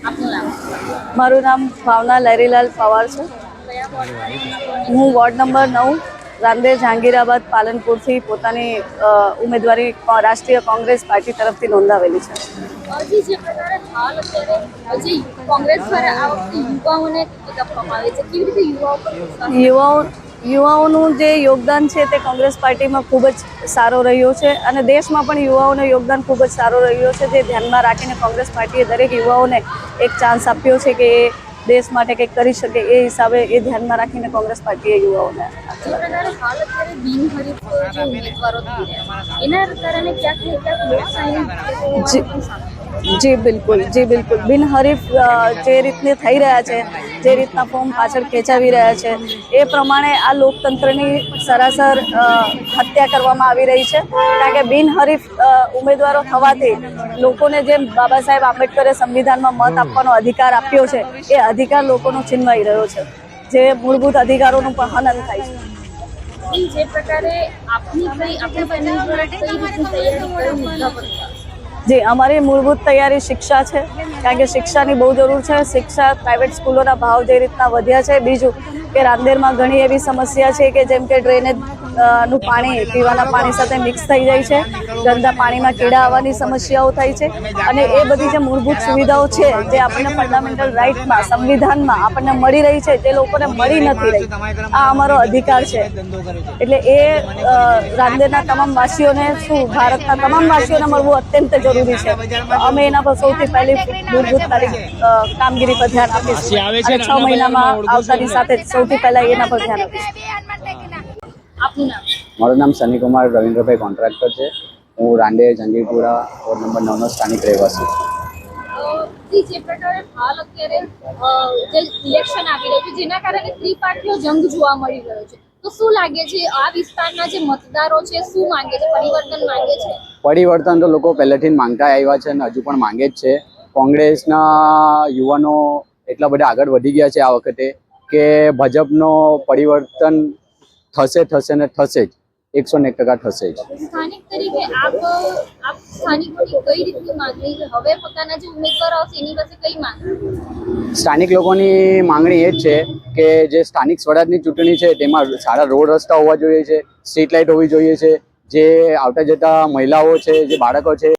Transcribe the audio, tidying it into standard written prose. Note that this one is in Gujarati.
આપનું નામ? મારું નામ ભાવના લહેરીલાલ પવાર છે. કયા વોર્ડ? હું વોર્ડ નંબર 9 રાંદેર જહાંગીરાબાદ પાલનપુરથી પોતાની ઉમેદવારી રાષ્ટ્રીય કોંગ્રેસ પાર્ટી તરફથી નોંધાવેલી છે. હજી જે પ્રકારે હાલ અત્યારે જે કોંગ્રેસ દ્વારા આ વખતે યુવાઓને ટિકિટ આપવામાં આવે છે, કેવી રીતે યુવાઓ પર વિશ્વાસ? યુવાઓનું જે યોગદાન છે તે કોંગ્રેસ પાર્ટીમાં ખૂબ જ સારો રહ્યો છે અને દેશમાં પણ યુવાઓનું યોગદાન ખૂબ જ સારો રહ્યો છે. જે ધ્યાનમાં રાખીને કોંગ્રેસ પાર્ટીએ દરેક યુવાઓને એક ચાન્સ આપ્યો છે કે એ દેશ માટે કંઈક કરી શકે. એ હિસાબે એ ધ્યાનમાં રાખીને કોંગ્રેસ પાર્ટીએ યુવાઓને જે પ્રકારે હાલ અત્યારે બિનહરીફ જે ઉમેદવારો થઈ રહ્યા એના કારણે ક્યાંક ને ક્યાંક લોકશાહીની જી બિલકુલ બિનહરીફ જે રીતને થઈ રહ્યા છે, જે રીતના ફોર્મ પાછળ ખેંચાવી રહ્યા છે, એ પ્રમાણે આ લોકતંત્રની સરાસર હત્યા કરવામાં આવી રહી છે. કારણ કે બિનહરીફ ઉમેદવારો થવાથી લોકોને જેમ બાબા સાહેબ આંબેડકરે સંવિધાનમાં મત આપવાનો અધિકાર આપ્યો છે, એ અધિકાર લોકોનો છીનવાઈ રહ્યો છે, જે મૂળભૂત અધિકારોનું પણ હનન થાય છે. જે પ્રકારે આપની ફેમિલી દ્વારા કઈ રીતની તૈયારી કરી મુદ્દા પર? જી, અમારી મૂળભૂત તૈયારી શિક્ષા છે, કારણ કે શિક્ષાની બહુ જરૂર છે. શિક્ષા પ્રાઇવેટ સ્કૂલોના ભાવ જે રીતના વધ્યા છે, બીજું કે રાંદેરમાં ઘણી એવી સમસ્યા છે કે જેમ કે ડ્રેનેજ નું પાણી પીવાના પાણી સાથે મિક્સ થઈ જાય છે, ગંદા પાણીમાં કીડા આવવાની સમસ્યાઓ થાય છે અને એ બધી જે મૂળભૂત સુવિધાઓ છે જે આપણને ફંડામેન્ટલ રાઇટમાં સંવિધાનમાં આપણને મળી રહી છે તે લોકોને મળી નથી રહી. આ અમારો અધિકાર છે. એટલે એ રાંદેરના તમામ વાસીઓને ભારતના તમામ વાસીઓને મળવું અત્યંત જરૂરી છે. અમે એના પર સૌથી પહેલી મૂળભૂત કામગીરી પર ધ્યાન આપીશું અને 6 મહિનામાં આવતાની સાથે સૌથી પહેલા એના પર ધ્યાન આપીશું. આપનું નામ? મારું નામ સનીકુમાર રવિન્દ્રભાઈ કોન્ટ્રાક્ટર છે. હું રાંદેર જંગીરપુરા વોર્ડ નંબર 9 નો સ્થાનિક રહેવાસી. જે પ્રકારે હાલ અત્યારે જે ઇલેક્શન આવી રહ્યું છે જેના કારણે ત્રિપાર્ટીયો જંગ જોવા મળી રહ્યો છે, તો શું લાગે છે આ વિસ્તારના જે મતદારો છે શું માંગે છે? પરિવર્તન માંગે છે? પરિવર્તન તો લોકો પહેલેથી જ માંગતા આવ્યા છે અને હજુ પણ માંગે જ છે. કોંગ્રેસના યુવાનો એટલા બધા આગળ વધી ગયા છે આ વખતે કે ભાજપનો પરિવર્તન થશે ને થશે જ, 101% થશે જ. સ્થાનિક તરીકે આપ સ્થાનિકોની કઈ રીતની માંગણી છે? હવે પોતાના જે ઉમેદવાર આવશે એની પાસે કઈ માંગણી? સ્થાનિક લોકોની માંગણી એ જ છે કે જે સ્થાનિક સ્વરાજની ચૂંટણી છે તેમાં સારા રોડ રસ્તા હોવા જોઈએ છે, સ્ટ્રીટ લાઇટ હોવી જોઈએ છે, જે આવતા જતા મહિલાઓ છે, જે બાળકો છે